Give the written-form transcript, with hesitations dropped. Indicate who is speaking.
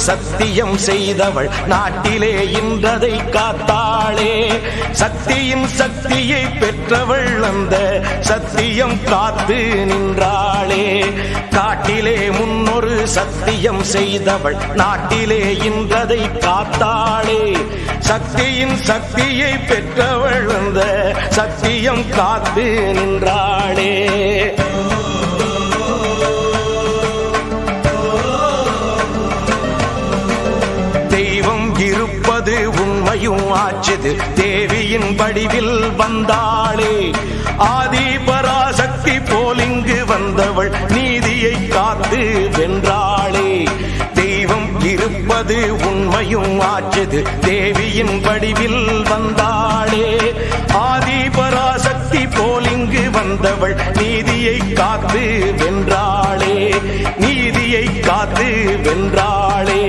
Speaker 1: சத்தியம் செய்தவள் நாட்டிலே இன்றதை காத்தாளே. சக்தியின் சக்தியை பெற்றவள் அந்த சத்தியம் காத்து நின்றாளே. காட்டிலே முன்னொரு சத்தியம் செய்தவள் நாட்டிலே இன்றதை காத்தாளே. சக்தியின் சக்தியை பெற்றவள் அந்த சத்தியம் காத்து நின்றாளே. தெய்வம் இருப்பது உண்மையும் ஆச்சது தேவியின் வடிவில் வந்தாளே. ஆதி பராசக்தி போலிங்கு வந்தவள் நீதியை காத்து வென்றாளே. தெய்வம் இருப்பது உண்மையும் ஆச்சது தேவியின் வடிவில் வந்தாளே. ஆதி பராசக்தி போலிங்கு வந்தவள் நீதியை காத்து வென்றாளே. நீதியை காத்து வென்றாளே.